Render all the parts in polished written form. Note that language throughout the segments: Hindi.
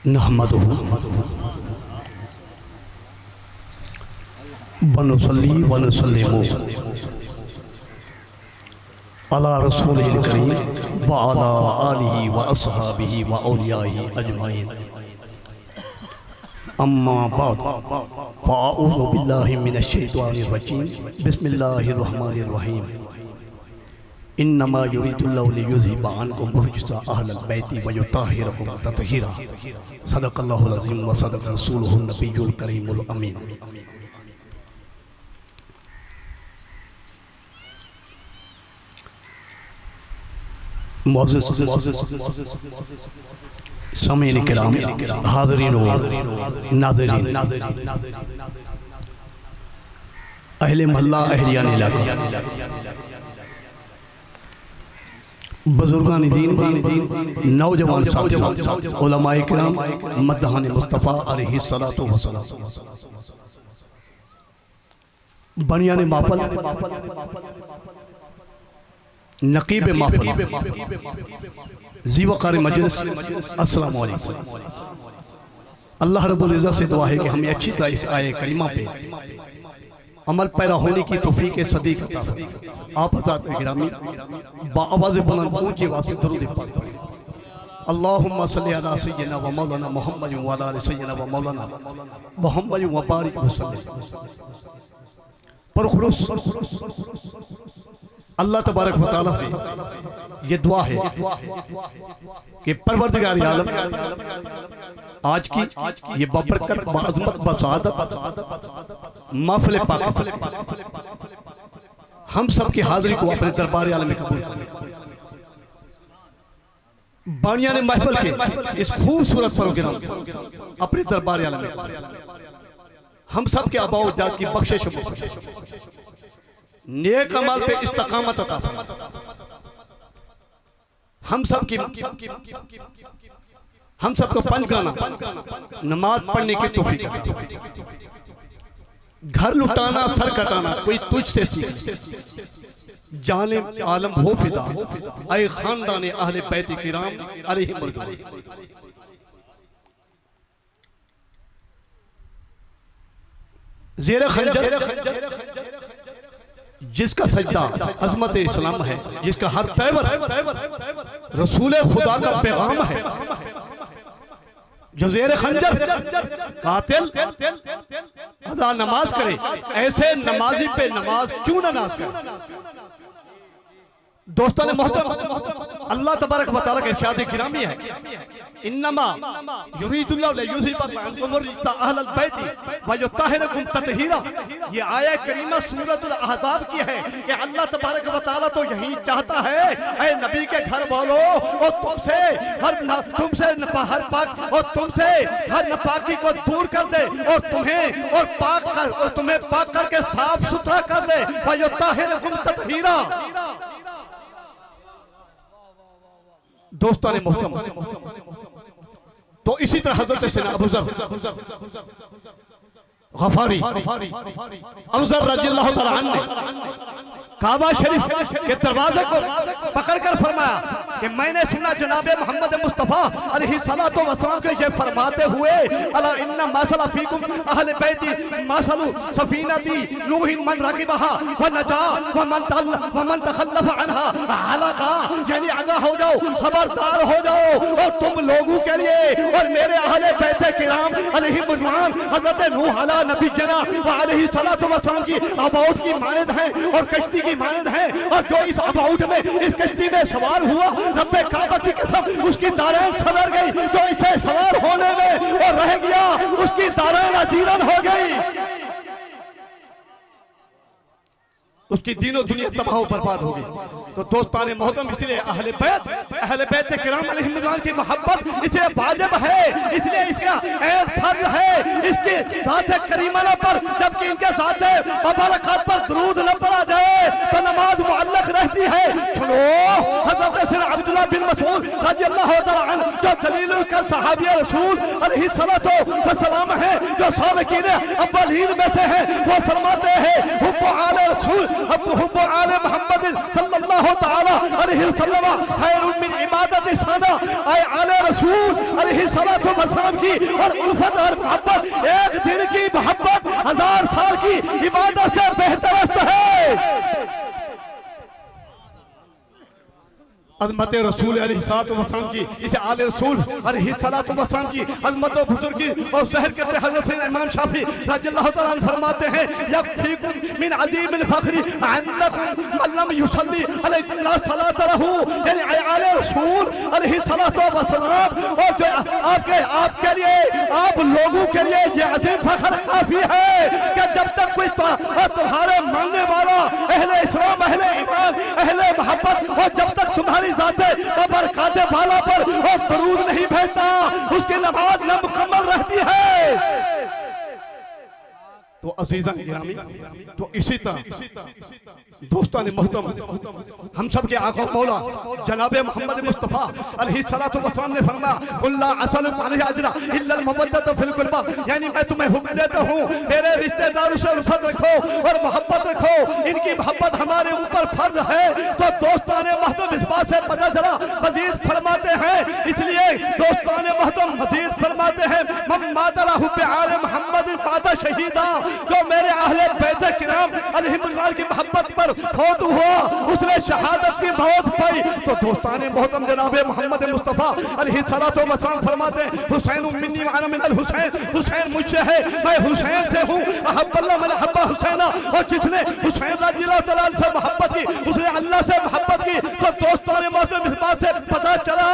नहमदुहु व नुसल्ली व नुसल्लिमु अला रसूलिल करीम व अला आलिहि व अस्हाबिहि व औलियाहि अजमाइन। अम्मा बाद फ़अऊज़ु बिल्लाहि मिनश शैतानिर रजीम। बिस्मिल्लाहिर रहमानिर रहीम। इन्नमा युरीदुल्लाहु लियुज़हिबा अन्कुम रिज्सा अहलल बैति व युत्तहिरकुम तत्हीरा। सदक़ल्लाहुल अज़ीम व सदक़ रसूलुहुन नबियुल करीमुल अमीन। सामीन किराम, हाज़रीन व नाज़रीन, अहले मोहल्ला, अहलियान इलाका, बुजुर्गान दीन, नौजवान साथी, उलमाए किराम, मद्दाहान मुस्तफ़ा अलैहिस्सलातु वस्सलाम, बनियान माफल, नकीब माफल, ज़ीवकार मजलिस, अस्सलामु अलैकुम। अल्लाह रब्बुल इज़्ज़त से दुआ है कि हमें अच्छी तरह इस आये करीमा पे अमल पैदा होने की तौफीक सदीक अता फरमाए। आप हज़रात गिरामी बाआवाज़ बुलंद ऊंची आवाज़ से दुरूद पाक पढ़ें। अल्लाहुम्मा सल्लि अला सय्यिदना व मौलाना मुहम्मद व अला आलि सय्यिदना व मौलाना मुहम्मद व बारिक वसल्लम। परखुरुस अल्लाह तबारक व तआला से ये दुआ है कि परवरदिगार आलम आज की ये बबरकत, बाअज़मत, बसादत महफ़िल पाक हम सब की हाज़िरी को अपने दरबार आलम में कबूल करें। बानियान महफ़िल के इस खूबसूरत प्रोग्राम अपने दरबार आलम में हम सब के आबा व अजदाद की बख्शिश नेक अमल पे इस्तकामत अता फरमाए। हम सब को पंज गाना नमाज पढ़ने की तौफीक, घर लुटाना सर कटाना कोई तुझसे सीख, जाने आलम हो फिदा ऐ खानदान अहले बैत किराम अलैहिम रिज़वान। ज़ेर खंजर जिसका सजदा अज़मत इस्लाम है, जिसका हर तैवर रसूल खुदा का पैगाम है, जो ज़ेर खंजर कातिल अदा नमाज करे, ऐसे नमाजी पे नमाज क्यों ना नाज करे। दोस्तों ने मोहतरम, अल्लाह तबारक व तआला का इरशाद गिरामी है, इन्नमा युरीदुल्लाहु लियुज़हिबा अन्कुम रिज्सा अहलल बैति व युत्तहिरकुम तत्हीरा। ये आया करीमा सूरतुल अहज़ाब की है कि अल्लाह तबारक व तआला तो यही चाहता है ऐ नबी के घर वालों, और तुमसे हर पाक और तुमसे हर नापाकी को दूर कर दे और तुम्हें पाक करके साफ सुथरा कर दे। व युत्तहिरकुम तत्हीरा। दोस्तों ने मोहतरम, तो इसी तरह हज़रत सैयदना अबू ज़र गफ़ारी अबू ज़र रज़ियल्लाहु तआला अन्हु ने काबा शरीफ के दरवाजे को पकड़कर फरमाया कि मैंने सुना जनाबे मोहम्मद मुस्तफ़ा अलैहिस्सलातु वस्सलाम को ये फरमाते हुए, अला इन्ना मसला फीकुम अहले बैति मसलु सफीनती नूहिन मन रकिबहा व नजा व मन तखल्लफ अन्हा हलाका। यानी आगाह हो जाओ, खबरदार हो जाओ, और तुम लोगों के लिए और मेरे अहले बैत किराम अलैहिम रिज़वान हज़रत नूह अला नबी जना व अलैहिस्सलातु वस्सलाम की अबाउट की मानद है और कश्ती की मानद है, और जो इस अबाउट में इस कश्ती में सवार हुआ, रब्बे काबा की कसम उसकी दारैन सवर गई, जो इसे सवार होने में और रह गया उसकी दारैन अजीरन हो गई, उसकी दीनों दुनिया तबाह बर्बाद हो गई। तो दोस्ताने मोहतरम, इसलिए अहले बैत किराम अलैहिम रिज़वान की मोहब्बत इसलिए वाजिब है, इसलिए इसका एक फर्ज है इसकी ज़ात करीमाना पर, जबकि इनके ज़ात मुबारकात पर दुरूद न पढ़ा जाए तो नमाज मुअल्लक़ रहती है। सुनो, हज़रत सैयदना अब्दुल्लाह बिन मसऊद रज़ियल्लाहु तआला अन्हु जो जलीलुल क़द्र सहाबी रसूल अलैहिस्सलातु वस्सलाम हैं जो साबिकीन अव्वलीन में से हैं, वो फरमाते हैं हुब्बु आले रसूल हुब्बु आले मोहम्मद सल्लल्लाहु तआला अलैहि वसल्लम खैरुन मिन इबादति सना। आए आले रसूल अलैहिस्सलातु वस्सलाम की और उल्फत और मोहब्बत एक दिन की मोहब्बत 1000 साल की इबादत से बेहतर है। अज़मत रसूल अलैहिस्सलातु वस्सलाम की, इसे आले रसूल अलैहिस्सलातु वस्सलाम की अज़मत और बुजुर्ग की और ज़हर करते हज़रत सैयदना इमाम शाफी रज़ियल्लाहु तआला अन्हु फरमाते हैं यकफीकुम मिन अज़ीमिल फ़ख्रि अन्नकुम मन लम युसल्ली अलैकुम ला सलात लहू। यानी आले रसूल अलैहिस्सलातु वस्सलाम और जो आपके लिए आप लोगों के लिए ये अज़ीम फ़ख्र काफ़ी है कि जब तक कोई तुम्हारे मानने वाला अहले इस्लाम अहले ईमान अहले मोहब्बत और जब तक तुम्हारी जाते बरकाते वाला पर और दरूद नहीं भेजता उसकी नमाज न मुकम्मल रहती है। तो अज़ीज़ान गिरामी, तो इसी तरह दोस्तान मोहतरम हम सब के आका मौला जनाब मोहम्मद मुस्तफ़ा अलैहिस्सलातु वस्सलाम ने फरमाया कुल्ला असलुक अलैहि अजरा इल्ला अल मवद्दत फिल कुर्बा। यानी मैं तुम्हें हुक्म देता हूँ मेरे रिश्तेदारों से उल्फत रखो और मोहब्बत रखो, इनकी मोहब्बत हमारे ऊपर फर्ज है। तो दोस्तान मोहतरम इस बात से पता चला, मजीद फरमाते हैं इसलिए दोस्तान मोहतरम मजीद फरमाते हैं मन मादला हुब्बे आले मोहम्मद मादा शहीदा, जो मेरे अहले बैत किराम अलैहिमुल्लाह की मोहब्बत पर फौत हुआ उसने शहादत की मौत पाई। तो दोस्तान मोहतरम जनाब मोहम्मद मुस्तफ़ा अलैहिस्सलातु वस्सलाम फरमाते हैं हुसैन मिन्नी व अना मिनल हुसैन, हुसैन मुझसे है मैं हुसैन से हूँ। अहब्बल्लाह मन अहब्बा हुसैना, और जिसने हुसैन रज़ियल्लाहु तआला अन्हु से मोहब्बत की उसने अल्लाह से मोहब्बत की। तो दोस्तान मोहतरम इस बात से पता चला,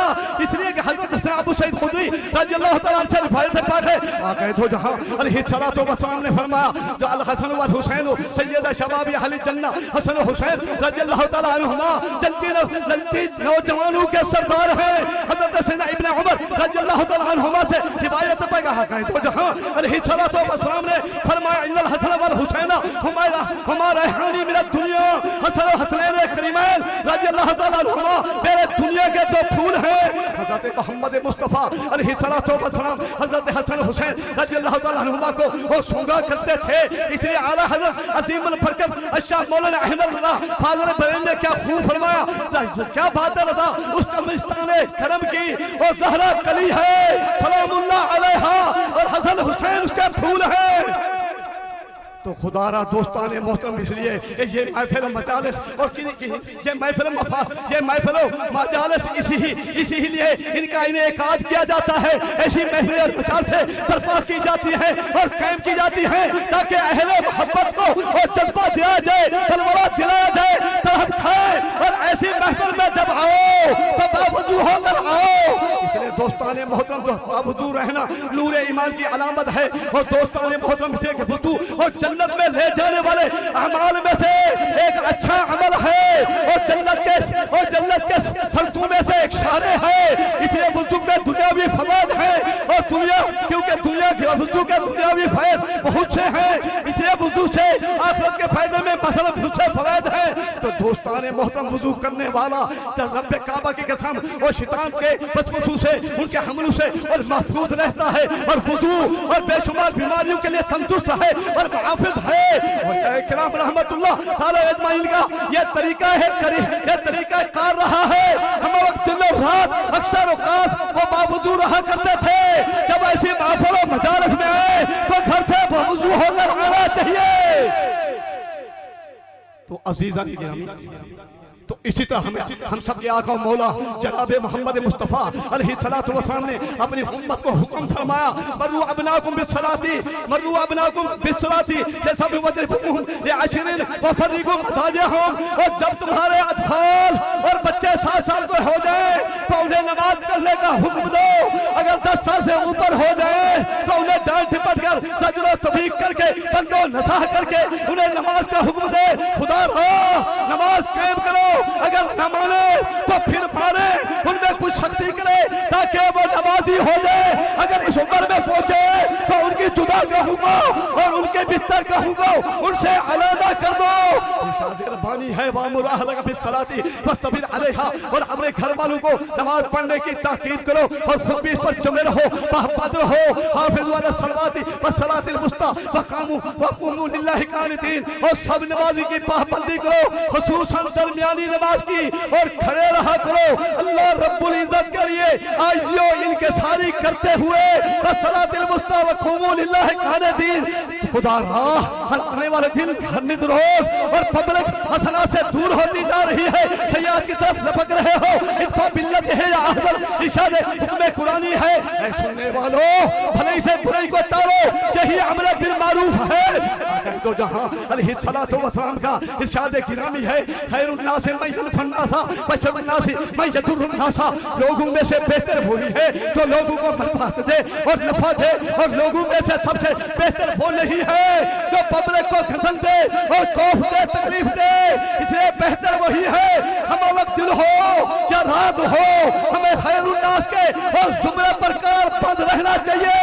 इसलिए कि हज़रत अबू सईद खुदरी रज़ियल्लाहु तआला अन्हु से रिवायत है आक़ाए दो जहां अलैहिस्सलातु वस्सलाम ने फरमाया जो अल हसन व हुसैन सय्यद शबाब अहल जन्नह, हसन हुसैन रज़ियल्लाहु तआला अन्हुमा जन्नती नौजवानों के सरदार हैं। हज़रत सैयदना इब्न उमर रज़ियल्लाहु तआला अन्हुमा से रिवायत पे कहा है तो जहां अलैहिस्सलातु वस्सलाम ने फरमाया इन्नल हसन वल हुसैन हुमा रैहानी मिन दुनिया। हसन और हसनैन करीमैन रज़ियल्लाहु तआला अन्हुमा मेरे दुनिया के दो फूल हैं। हज़रत मोहम्मद मुस्तफ़ा अलैहिस्सलातु वस्सलाम हज़रत हसन हुसैन रज़ियल्लाहु तआला अन्हुमा को वो सूंघा करते थे। इसलिए आला हज़रत अज़ीमुल बरकत अशा मौलाना अहमद रज़ा फाज़िल बरेलवी ने क्या खूब फरमाया, क्या बात है रज़ा उस कब्रिस्तान करम की और ज़हरा कली है सलामुल्लाह अलैहा और हसन हुसैन उसके फूल है। तो खुदारा दोस्तान मोहतरम इसलिए ये महफिल मजालिस और ये महफिल मजालिस इसीलिए इनका इनेकाद किया जाता है। ऐसी महफिल और मजालिस बर्पा की जाती है और कायम की जाती है ताकि अहले मोहब्बत को और जज्बा दिया जाए, तलवार दिलाया जाए, तड़प खाए। और ऐसी महफिल में जब आओ तो बावजूद होकर आओ। इसलिए दोस्तान मोहतरम बावजूद रहना नूर ईमान की अलामत है। और दोस्तान मोहतरम से वुज़ू और जन्नत में ले जाने वाले अमाल में से एक अच्छा अमल है और जन्नत के सड़कों में से एक शारे है। इसलिए वुज़ू के दुनियावी फवायद है और दुनिया क्योंकि दुनिया के वुज़ू के दुनियावी फायदे बहुत से हैं, इसलिए वुज़ू से आखिरत के फायदे में मसला बहुत से फवायद है। तो दोस्तान मोहतरम वुज़ू करने वाला रब काबा की कसम और शैतान के वसवसों से उनके हमलों से और महफूज रहता है और वुज़ू और बेशुमार बीमारियों के लिए तंदुरुस्त है और मुहाफिज है। और किराम रहमतुल्लाह ताला अजमाइन का ये तरीका है ये तरीका कार रहा है। हम वक्त दिन रात अक्सर औकात वो बावजूद रहा करते थे। जब ऐसी महफिल और मजालिस में आए तो घर से बावजूद होकर आना चाहिए। तो अज़ीज़ान गिरामी, तो इसी तरह हम सब के आका मौला जनाब मोहम्मद मुस्तफ़ा अलैहिस्सलातु वस्सलाम ने अपनी उम्मत को हुक्म फरमाया मर्रू अबनाकुम बिस्सलाती जैसा भी वज़िफुहुम लिअशरिन व फर्रिकुम मदाजिहुम। और जब तुम्हारे अतफाल और बच्चे 7 साल के हो जाए तो उन्हें नमाज पढ़ने का हुक्म दो। अगर 10 साल से ऊपर हो जाए तो उन्हें डांट टिपट कर सजर तबीक करके बंदो नसाह करके उन्हें नमाज का हुक्म दे। खुदा नमाज कायम करो, अगर न माने तो फिर मारे, उनमें कुछ शक्ति करे ताकि वो नमाजी हो जाए। अगर इस उम्र में पहुंचे तो उनकी जुदा कहूंगा और उनके बिस्तर कहूंगा उनसे अलग कर दो। इरशाद रब्बानी है वामुर अहलक बिस्सलाती वस्तबिर अलैहा, और अपने घर वालों को नमाज पढ़ने की ताकीद करो और खुद भी इस पर जमे रहो, पाबंद रहो। हाफिज़ु अला सलाती वस्सलातिल वुस्ता वक़ामू वक़ूमू लिल्लाहि कानितीन, और सब नमाजी की पाबंदी करो, खुसूसन दरमियानी नमाज की, और खड़े रहा करो अल्लाह रब्बुल इज्जत के लिए। आइयो इनके सारी करते हुए वस्सलातिल वुस्ता वक़ूमू लिल्लाहि कानितीन, खुदा राह हर आने वाले दिन हर नित रोज और पब्लिक हसना से दूर होती जा रही है, सयाद की तरफ लपक रहे हो। इनको बिल्लत है या अहसन इरशाद हुक्म कुरानी है। ऐ सुनने वालों भले से बुराई को टालो, यही अमर बिल मारूफ है। तो जहां अलैहिस्सलातु वस्सलाम का इरशाद गिरामी है, खैरुन नास मन यनफुन नासा व शर्रुन नास मन यदुर्रुन नासा, लोगों में से बेहतर वही है जो लोगों को मनफात दे और नफा दे, और लोगों में से सबसे बेहतर वो नहीं है जो पब्लिक को घसन दे और खौफ दे, तकलीफ दे। इसलिए बेहतर वही है, हम वक्त दिल हो या रात हो, हमें खैरुन नास के और जुमरे प्रकार बंद रहना चाहिए।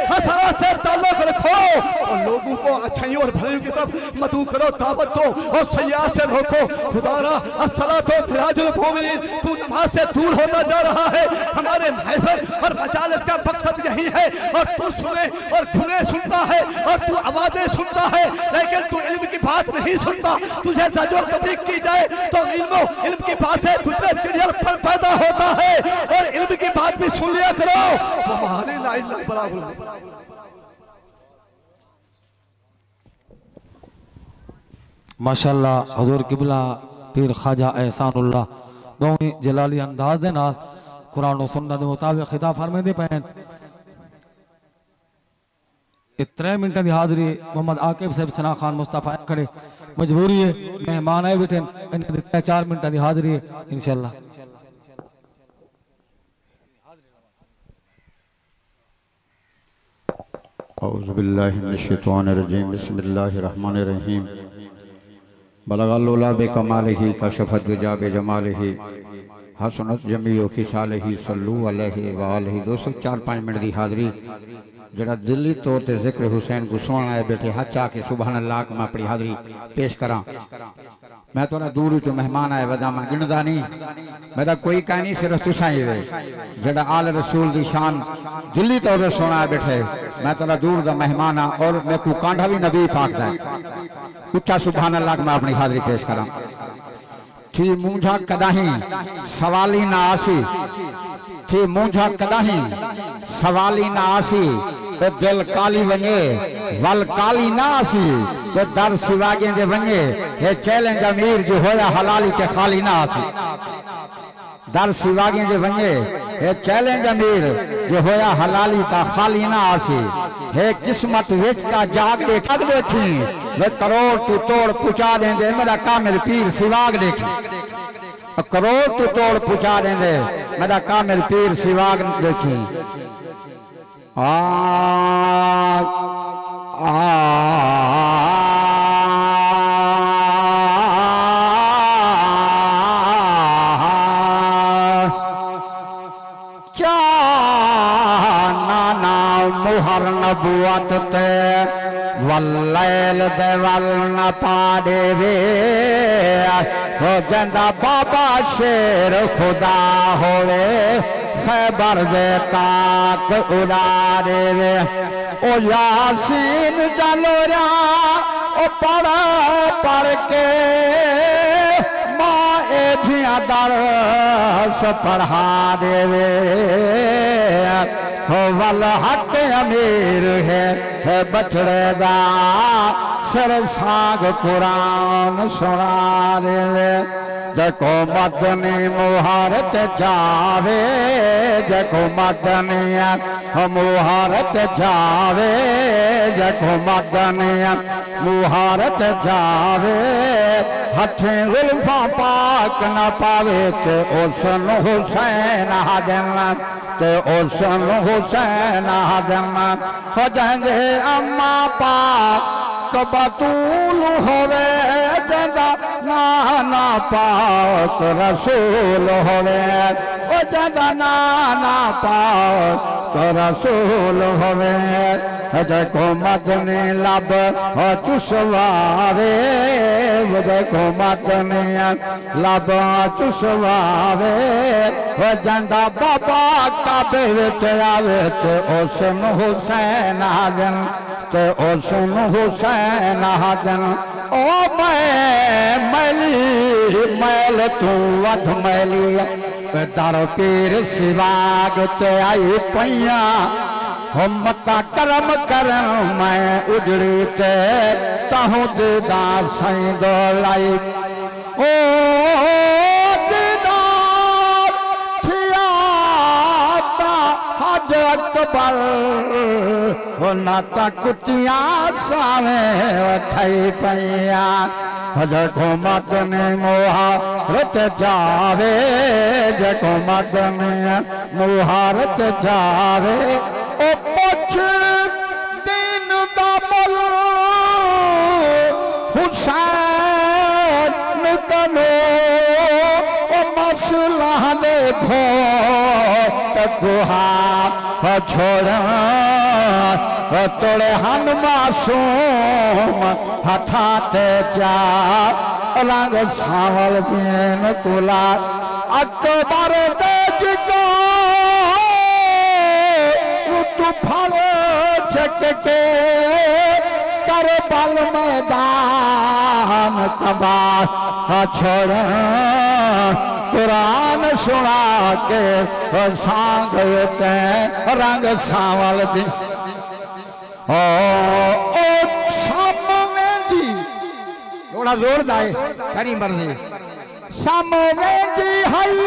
हसना से ताल्लुक रखो और लोगों को अच्छाइयों और भलाइयों की तरफ मदऊ करो, दावत दो और सय्याह से रोको। खुदारा अस्सलातु सिराजुल मोमिनीन, तू नमाज से दूर होता जा रहा है। हमारे महफिल और मजालिस का मकसद यही है, और तू सुने और घुने सुनता है और तू आवाजें सुनता है, लेकिन तू इल्म की बात नहीं सुनता। तुझे तजो तबलीग की जाए तो इल्म की बात से तुझे चिड़ियल फल पैदा होता है, और इल्म की बात भी सुन लिया करो। माशाअल्लाह हुजूर किबला पीर ख्वाजा एहसानुल्लाह दोवें जलाली अंदाज दे नाल कुरान और सुन्नत दे मुताबिक खिताब फरमाते पैन। 3 मिनट की हाजिरी मोहम्मद आकिब साहब सना खान मुस्तफा खड़े, मजबूरी है मेहमान आए बैठे, 4 मिनट की हाजिरी है इंशाअल्लाह। औज़ु बिल्लाहि मिनश शैतानिर रजीम, बिस्मिल्लाहिर रहमानिर रहीम। बलगल उला बिकमालिही कशफत दुजा बिजमालिही हसनत जमीउ खिसालिही सल्लु अलैहि व आलिही। दोस्तों 4-5 मिनट की हाजिरी जरा दिल्ली तौर पर जिक्र हुसैन को सुनना है बैठे हाथ चाह के सुभान अल्लाह को मैं अपनी हाजिरी पेश करा। मैं थोड़ा दूर चो मेहमान आए वदा मैं गिनदा नहीं, मेरा कोई कह नहीं, सिर्फ तुसा ही वे जड़ा आल रसूल की शान दिल्ली तौर पर सुना है बैठे। मैं थोड़ा दूर का मेहमान हाँ और मैं को कांढा भी नबी पाक दा उच्चा सुभान अल्लाह को मैं अपनी हाजिरी पेश करा। थी मुंझा कदाही सवाली ना आसी, थी मुंझा कदाही सवाली ना आसी, तो दिल काली वने वल काली ना आसी, तो दर सिवागे जे वने ये चैलेंज अमीर जो होया हलाली के खाली ना आसी। दर सिवागे जे वने ये चैलेंज अमीर जो होया हलाली का खाली ना आसी। हे किस्मत विच का जाग देखी वे करोड़ तू तोड़ पुचा देंदे मेरा कामिल पीर सिवाग देखी, करोड़ तू तोड़ पुचा देंदे मेरा कामिल पीर सिवाग देखी। क्या नाना मुहर नबुवत ते वल्लैल दे वल न पाड़े वे हो जंदा बाबा शेर खुदा होवे खैबर दे ताक उड़ारे वे। ओ यासीन जलोरा ओ पढ़ के माँ एधिया दरस पढ़ा देवे। हो वल हक अमीर है बछड़े दा सर साग कुरान सुना देवे। देखो मदनी मुहारत जावे, देखो मदनी मुहारत जावे, देखो मदनी मुहारत जावे। हथे जुल्फा पाक न पावे ते उसन हुसैन हदन, ते उसन हुसैन हदन हो जाएंगे अम्मा पाक बतूल होवे जदा नाना पाक रसूल होवे। ओ जदा नाना पाक तो रसूल होवे जको मदने लब चुसवावे जको मदने लब चुसवावे जंदा बाबा काबे विच आवे ते उसन हुसैन आजन ते उसन हुसैन आजन ओ मैली मैल तू वध मैली दर पीर सिवाग ते आई पैया मता करम कर मैं उजड़ी ते ताहू दीदार साईं दो लाई ओ दीदार थिया ता हज अकबर हो नाता कुटिया सावे थई पैया जको मदने मुहारत जावे जको मदने मुहारत जावे ओ पुछ दिन दा बल हुसैन कनो ओ मसला देखो तकुहा छोड़ा तोड़े हन मासूम हथाते जा रंग सावल बेन कुला अकबर देज को तू फल छक के कर बल मैदान कबा छोड़ कुरान सुना के सांग रंग सावल दी ओ सामवेंदी थोड़ा जोर दाए करी मर्जी सामवेंदी हई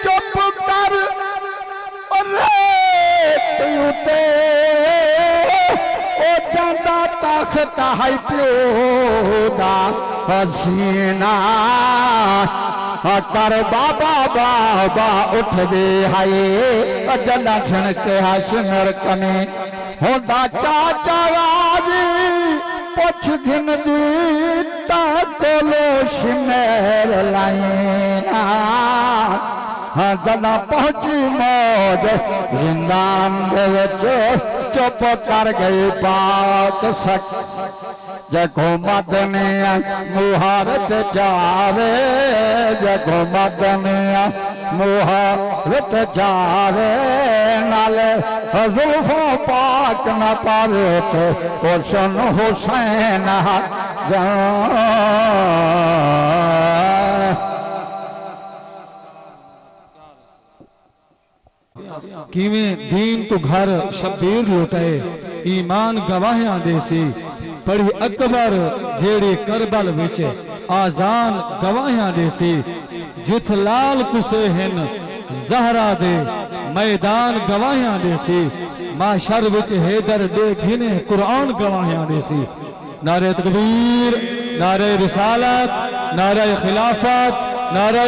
चुप कर रे उते ओ जांदा तख्त है प्यो दा हसीना कर बाबा बाबा उठ दे हाय जना छण के हाशनर कने होंदा चाचा राजी पुछ घिन दी कोलो शिमेर लाइना जना पहुंची मौज जिंदान दे विच चुप कर गई पाक सक जको मदने मुहारत जावे जको मदने मुहारत जावे नाले जुल्फों पाक न पावे तो हुसन हुसैन किवें दीन तो घर शबीर लुटाए ईमान गवाहियां देसी पढ़ी अकबर जेड़े करबल विच आजान गवाहियां देसी जिथ लाल कुसे हिन जहरा दे मैदान गवाहियां देसी माशर विच हैदर दे गिने कुरान गवाहियां देसी नारे तकबीर नारे रिसालत नारे खिलाफत नारे